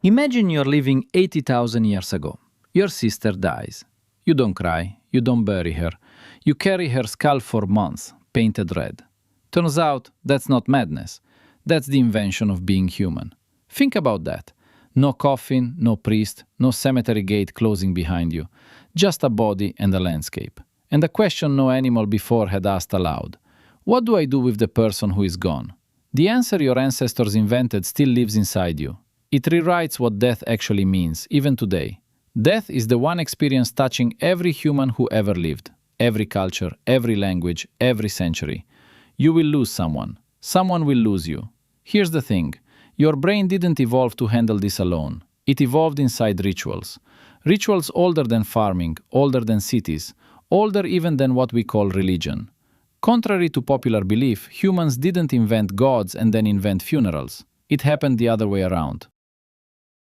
Imagine you're living 80,000 years ago. Your sister dies. You don't cry, you don't bury her. You carry her skull for months, painted red. Turns out that's not madness. That's the invention of being human. Think about that. No coffin, no priest, no cemetery gate closing behind you. Just a body and a landscape. And a question no animal before had asked aloud. What do I do with the person who is gone? The answer your ancestors invented still lives inside you. It rewrites what death actually means, even today. Death is the one experience touching every human who ever lived. Every culture, every language, every century. You will lose someone. Someone will lose you. Here's the thing. Your brain didn't evolve to handle this alone. It evolved inside rituals. Rituals older than farming, older than cities, older even than what we call religion. Contrary to popular belief, humans didn't invent gods and then invent funerals. It happened the other way around.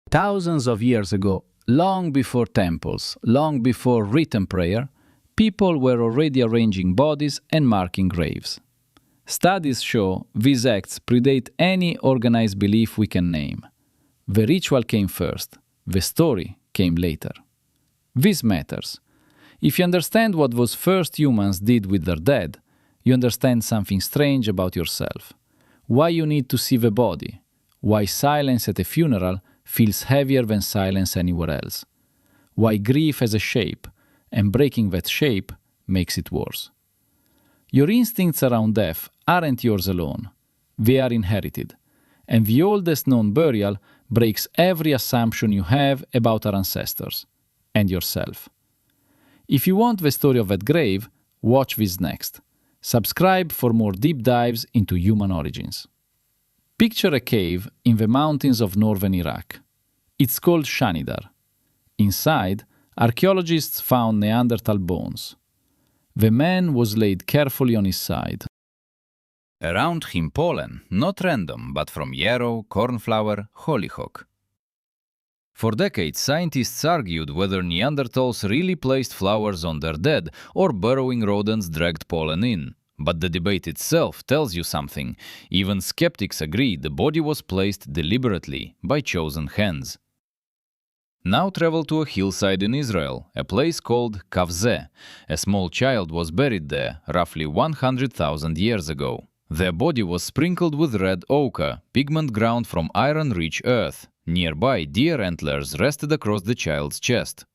Thousands of years ago, long before temples, long before written prayer, people were already arranging bodies and marking graves. Studies show these acts predate any organized belief we can name. The ritual came first, the story came later. This matters. If you understand what those first humans did with their dead, you understand something strange about yourself. Why you need to see the body. Why silence at a funeral feels heavier than silence anywhere else. Why grief has a shape, and breaking that shape makes it worse. Your instincts around death aren't yours alone. They are inherited. And the oldest known burial breaks every assumption you have about our ancestors and yourself. If you want the story of that grave, watch this next. Subscribe for more deep dives into human origins. Picture a cave in the mountains of northern Iraq. It's called Shanidar. Inside, archaeologists found Neanderthal bones. The man was laid carefully on his side. Around him pollen, not random, but from yarrow, cornflower, hollyhock. For decades, scientists argued whether Neanderthals really placed flowers on their dead or burrowing rodents dragged pollen in. But the debate itself tells you something. Even skeptics agree the body was placed deliberately by chosen hands. Now travel to a hillside in Israel, a place called Qafzeh. A small child was buried there roughly 100,000 years ago. Their body was sprinkled with red ochre, pigment ground from iron-rich earth. Nearby, deer antlers rested across the child's chest.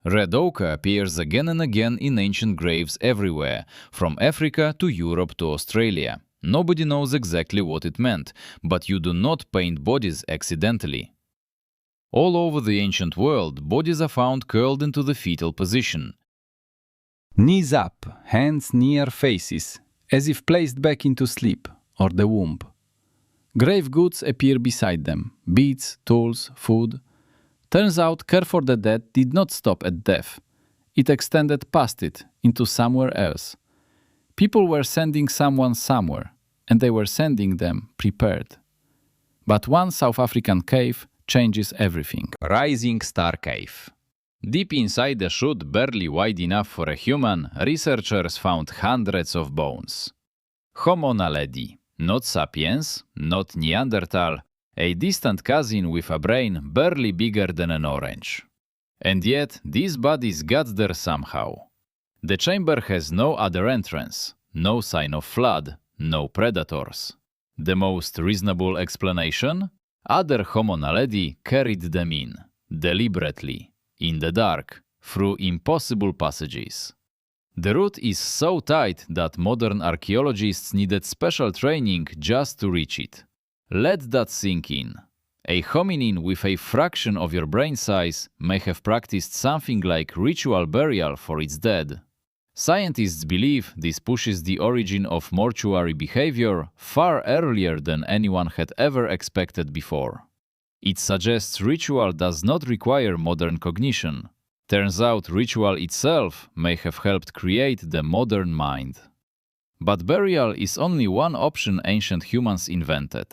Red ochre appears again and again in ancient graves everywhere, from Africa to Europe to Australia. Nobody knows exactly what it meant, but you do not paint bodies accidentally. All over the ancient world, bodies are found curled into the fetal position. Knees up, hands near faces, as if placed back into sleep or the womb. Grave goods appear beside them, beads, tools, food. Turns out care for the dead did not stop at death. It extended past it, into somewhere else. People were sending someone somewhere, and they were sending them prepared. But one South African cave changes everything. Rising Star Cave. Deep inside a chute barely wide enough for a human, researchers found hundreds of bones. Homo naledi, not sapiens, not Neanderthal, a distant cousin with a brain barely bigger than an orange. And yet, these bodies got there somehow. The chamber has no other entrance, no sign of flood, no predators. The most reasonable explanation? Other Homo naledi carried them in, deliberately, in the dark, through impossible passages. The route is so tight that modern archaeologists needed special training just to reach it. Let that sink in. A hominin with a fraction of your brain size may have practiced something like ritual burial for its dead. Scientists believe this pushes the origin of mortuary behavior far earlier than anyone had ever expected before. It suggests ritual does not require modern cognition. Turns out ritual itself may have helped create the modern mind. But burial is only one option ancient humans invented.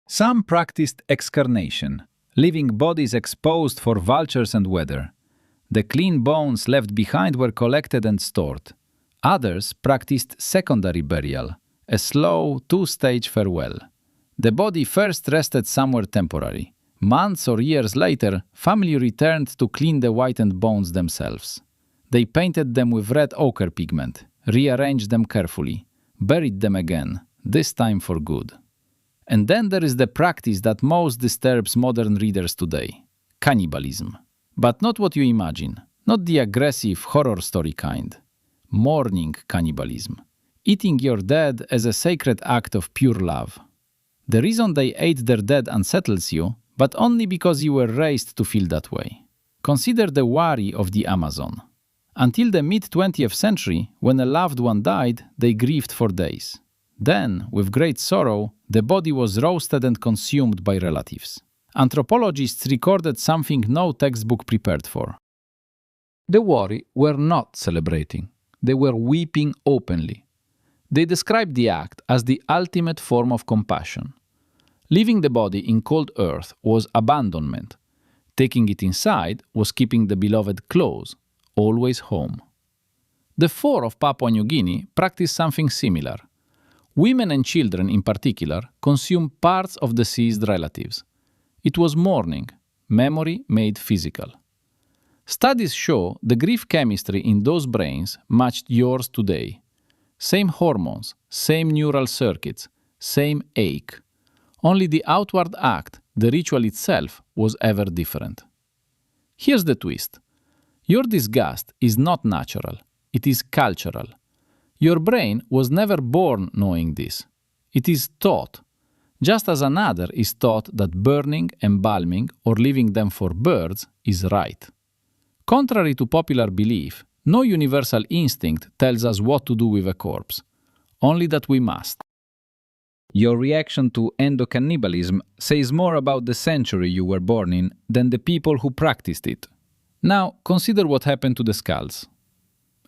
Some practiced excarnation, leaving bodies exposed for vultures and weather. The clean bones left behind were collected and stored. Others practiced secondary burial, a slow two-stage farewell. The body first rested somewhere temporary, Months or years later, family returned to clean the whitened bones themselves. They painted them with red ochre pigment, rearranged them carefully, buried them again, this time for good. And then there is the practice that most disturbs modern readers today: cannibalism. But not what you imagine, not the aggressive horror story kind. Mourning cannibalism. Eating your dead as a sacred act of pure love. The reason they ate their dead unsettles you, but only because you were raised to feel that way. Consider the wari of the Amazon. Until the mid-20th century, when a loved one died, they grieved for days. Then, with great sorrow, the body was roasted and consumed by relatives. Anthropologists recorded something no textbook prepared for. The wari were not celebrating. They were weeping openly. They described the act as the ultimate form of compassion. Leaving the body in cold earth was abandonment. Taking it inside was keeping the beloved close, always home. The Fore of Papua New Guinea practiced something similar. Women and children in particular consumed parts of deceased relatives. It was mourning, memory made physical. Studies show the grief chemistry in those brains matched yours today. Same hormones, same neural circuits, same ache. Only the outward act, the ritual itself, was ever different. Here's the twist. Your disgust is not natural, it is cultural. Your brain was never born knowing this. It is taught, just as another is taught that burning, embalming, or leaving them for birds is right. Contrary to popular belief, no universal instinct tells us what to do with a corpse, only that we must. Your reaction to endocannibalism says more about the century you were born in than the people who practiced it. Now, consider what happened to the skulls.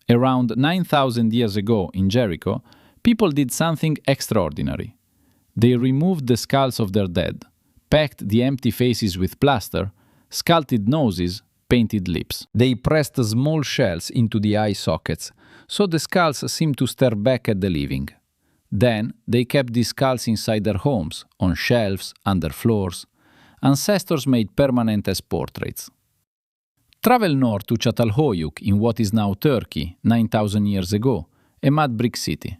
Around 9,000 years ago in Jericho, people did something extraordinary. They removed the skulls of their dead, packed the empty faces with plaster, sculpted noses, painted lips. They pressed small shells into the eye sockets, so the skulls seemed to stare back at the living. Then they kept these skulls inside their homes, on shelves, under floors. Ancestors made permanent as portraits. Travel north to Çatalhöyük in what is now Turkey 9,000 years ago, a mud brick city.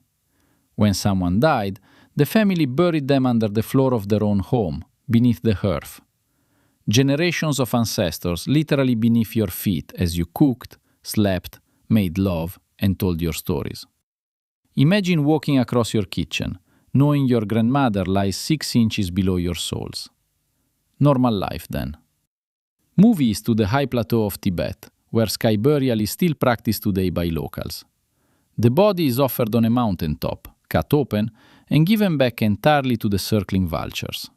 When someone died, the family buried them under the floor of their own home, beneath the hearth. Generations of ancestors literally beneath your feet as you cooked, slept, made love, and told your stories. Imagine walking across your kitchen, knowing your grandmother lies 6 inches below your soles. Normal life then. Move east to the high plateau of Tibet, where sky burial is still practiced today by locals. The body is offered on a mountaintop, cut open, and given back entirely to the circling vultures.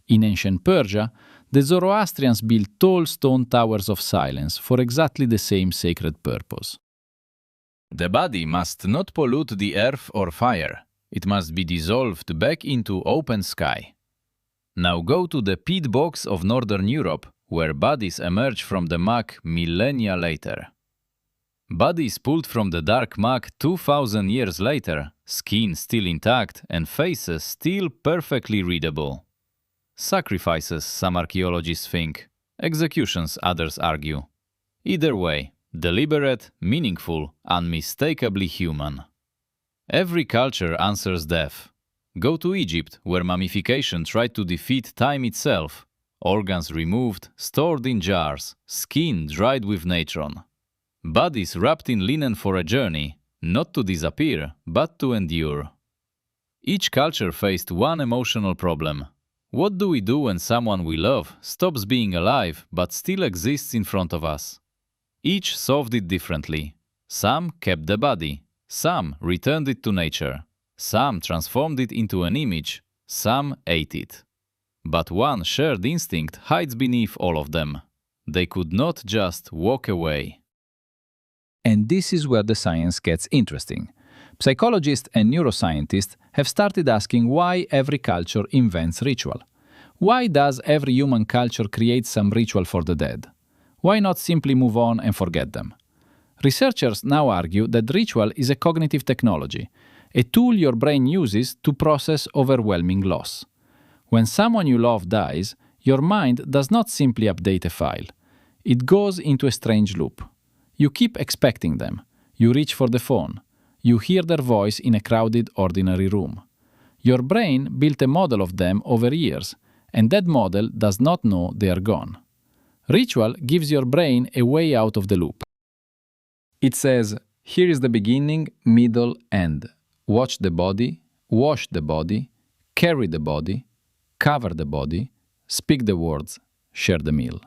In ancient Persia, the Zoroastrians built tall stone towers of silence for exactly the same sacred purpose. The body must not pollute the earth or fire. It must be dissolved back into open sky. Now go to the peat bogs of Northern Europe, where bodies emerge from the muck millennia later. Bodies pulled from the dark muck 2,000 years later, skin still intact and faces still perfectly readable. Sacrifices, some archaeologists think. Executions, others argue. Either way, deliberate, meaningful, unmistakably human. Every culture answers death. Go to Egypt, where mummification tried to defeat time itself. Organs removed, stored in jars, skin dried with natron. Bodies wrapped in linen for a journey, not to disappear, but to endure. Each culture faced one emotional problem. What do we do when someone we love stops being alive but still exists in front of us? Each solved it differently. Some kept the body, some returned it to nature, some transformed it into an image, some ate it. But one shared instinct hides beneath all of them. They could not just walk away. And this is where the science gets interesting. Psychologists and neuroscientists have started asking why every culture invents ritual. Why does every human culture create some ritual for the dead? Why not simply move on and forget them? Researchers now argue that ritual is a cognitive technology, a tool your brain uses to process overwhelming loss. When someone you love dies, Your mind does not simply update a file. It goes into a strange loop. You keep expecting them. You reach for the phone. You hear their voice in a crowded, ordinary room. Your brain built a model of them over years, and that model does not know they are gone. Ritual gives your brain a way out of the loop. It says, here is the beginning, middle, end. Watch the body, wash the body, carry the body, cover the body, speak the words, share the meal.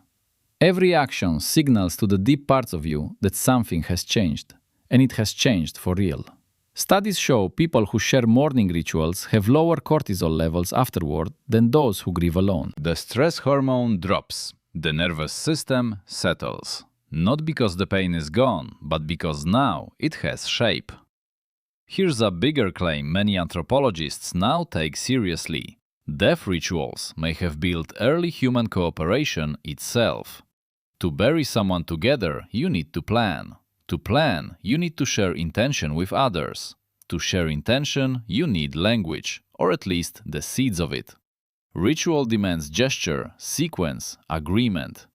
Every action signals to the deep parts of you that something has changed, and it has changed for real. Studies show people who share morning rituals have lower cortisol levels afterward than those who grieve alone. The stress hormone drops. The nervous system settles. Not because the pain is gone, but because now it has shape. Here's a bigger claim many anthropologists now take seriously. Death rituals may have built early human cooperation itself. To bury someone together, you need to plan. To plan, you need to share intention with others. To share intention, you need language, or at least the seeds of it. Ritual demands gesture, sequence, agreement.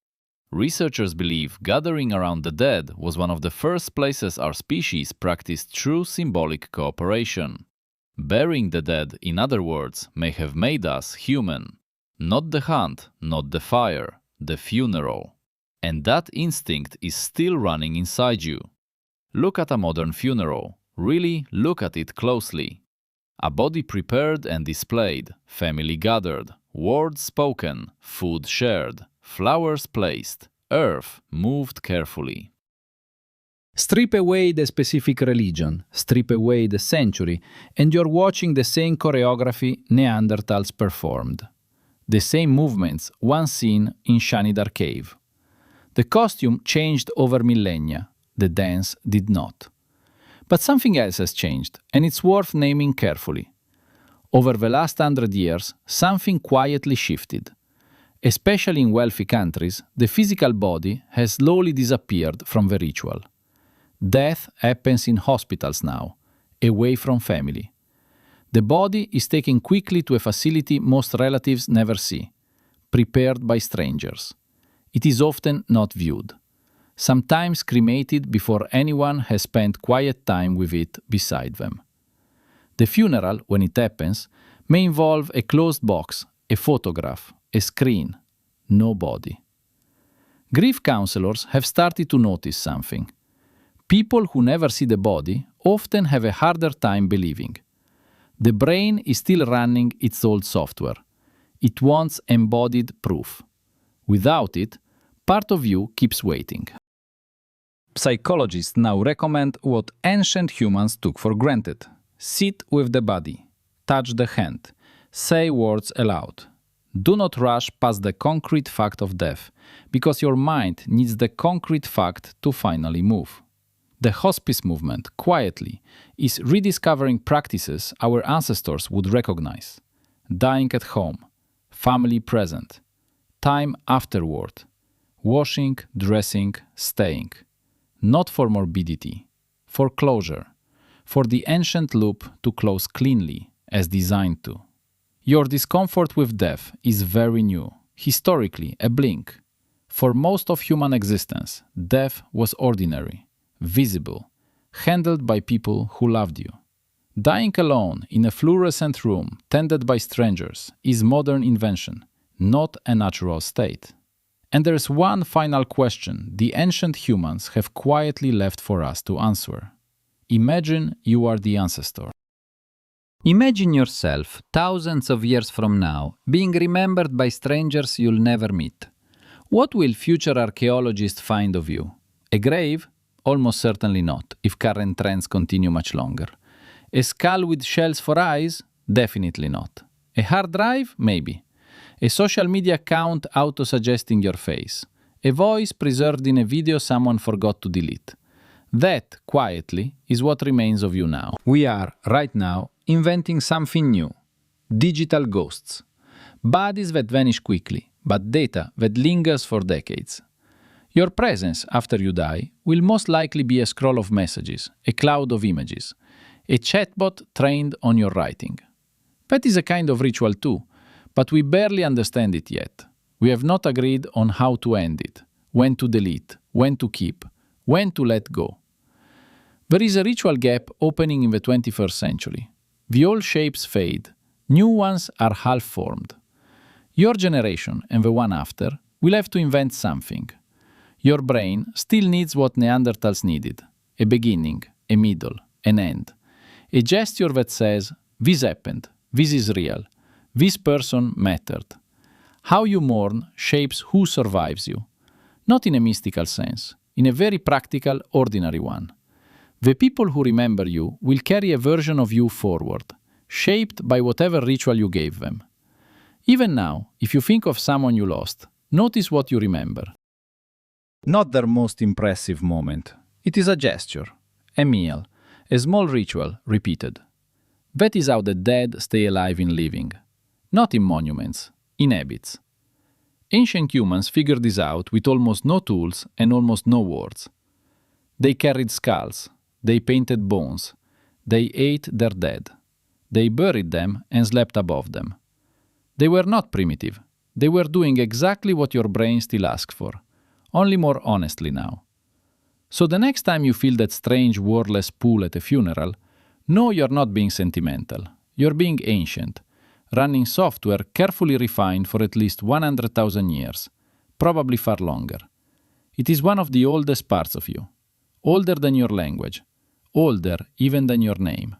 Researchers believe gathering around the dead was one of the first places our species practiced true symbolic cooperation. Burying the dead, in other words, may have made us human. Not the hunt, not the fire, the funeral. And that instinct is still running inside you. Look at a modern funeral. Really look at it closely. A body prepared and displayed, family gathered, words spoken, food shared, flowers placed, earth moved carefully. Strip away the specific religion, strip away the century, and you're watching the same choreography Neanderthals performed. The same movements once seen in Shanidar Cave. The costume changed over millennia, the dance did not. But something else has changed, and it's worth naming carefully. Over the last 100 years, something quietly shifted. Especially in wealthy countries, the physical body has slowly disappeared from the ritual. Death happens in hospitals now, away from family. The body is taken quickly to a facility most relatives never see, prepared by strangers. It is often not viewed. Sometimes cremated before anyone has spent quiet time with it beside them. The funeral, when it happens, may involve a closed box, a photograph, a screen, no body. Grief counselors have started to notice something. People who never see the body often have a harder time believing. The brain is still running its old software. It wants embodied proof. Without it, part of you keeps waiting. Psychologists now recommend what ancient humans took for granted. Sit with the body, touch the hand, say words aloud. Do not rush past the concrete fact of death, because your mind needs the concrete fact to finally move. The hospice movement, quietly, is rediscovering practices our ancestors would recognize. Dying at home, family present, time afterward, washing, dressing, staying. Not for morbidity, for closure, for the ancient loop to close cleanly, as designed to. Your discomfort with death is very new, historically a blink. For most of human existence, death was ordinary, visible, handled by people who loved you. Dying alone in a fluorescent room tended by strangers is modern invention, not a natural state. And there's one final question the ancient humans have quietly left for us to answer. Imagine you are the ancestor. Imagine yourself, thousands of years from now, being remembered by strangers you'll never meet. What will future archaeologists find of you? A grave? Almost certainly not, if current trends continue much longer. A skull with shells for eyes? Definitely not. A hard drive? Maybe. A social media account auto-suggesting your face. A voice preserved in a video someone forgot to delete. That, quietly, is what remains of you now. We are, right now, inventing something new. Digital ghosts. Bodies that vanish quickly, but data that lingers for decades. Your presence, after you die, will most likely be a scroll of messages, a cloud of images, a chatbot trained on your writing. That is a kind of ritual too, but we barely understand it yet. We have not agreed on how to end it, when to delete, when to keep, when to let go. There is a ritual gap opening in the 21st century. The old shapes fade, new ones are half-formed. Your generation and the one after will have to invent something. Your brain still needs what Neanderthals needed: a beginning, a middle, an end. A gesture that says, this happened, this is real, this person mattered. How you mourn shapes who survives you. Not in a mystical sense, in a very practical, ordinary one. The people who remember you will carry a version of you forward, shaped by whatever ritual you gave them. Even now, if you think of someone you lost, notice what you remember. Not their most impressive moment. It is a gesture, a meal, a small ritual repeated. That is how the dead stay alive in living. Not in monuments, in habits. Ancient humans figured this out with almost no tools and almost no words. They carried skulls, they painted bones, they ate their dead. They buried them and slept above them. They were not primitive. They were doing exactly what your brain still asks for, only more honestly now. So the next time you feel that strange wordless pull at a funeral, know you're not being sentimental. You're being ancient, running software carefully refined for at least 100,000 years, probably far longer. It is one of the oldest parts of you, older than your language, older even than your name.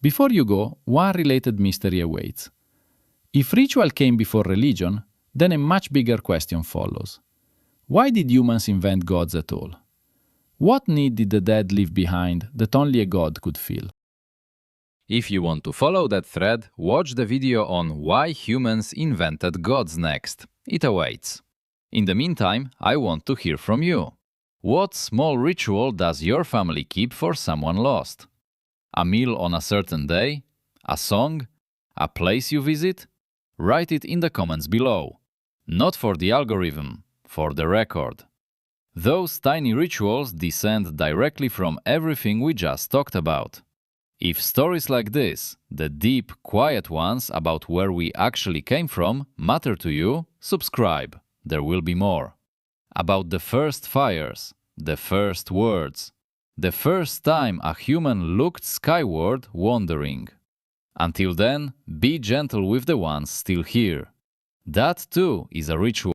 Before you go, one related mystery awaits. If ritual came before religion, then a much bigger question follows. Why did humans invent gods at all? What need did the dead leave behind that only a god could fill? If you want to follow that thread, watch the video on why humans invented gods next. It awaits. In the meantime, I want to hear from you. What small ritual does your family keep for someone lost? A meal on a certain day? A song? A place you visit? Write it in the comments below. Not for the algorithm, for the record. Those tiny rituals descend directly from everything we just talked about. If stories like this, the deep, quiet ones about where we actually came from, matter to you, subscribe. There will be more. About the first fires, the first words, the first time a human looked skyward wondering. Until then, be gentle with the ones still here. That too is a ritual.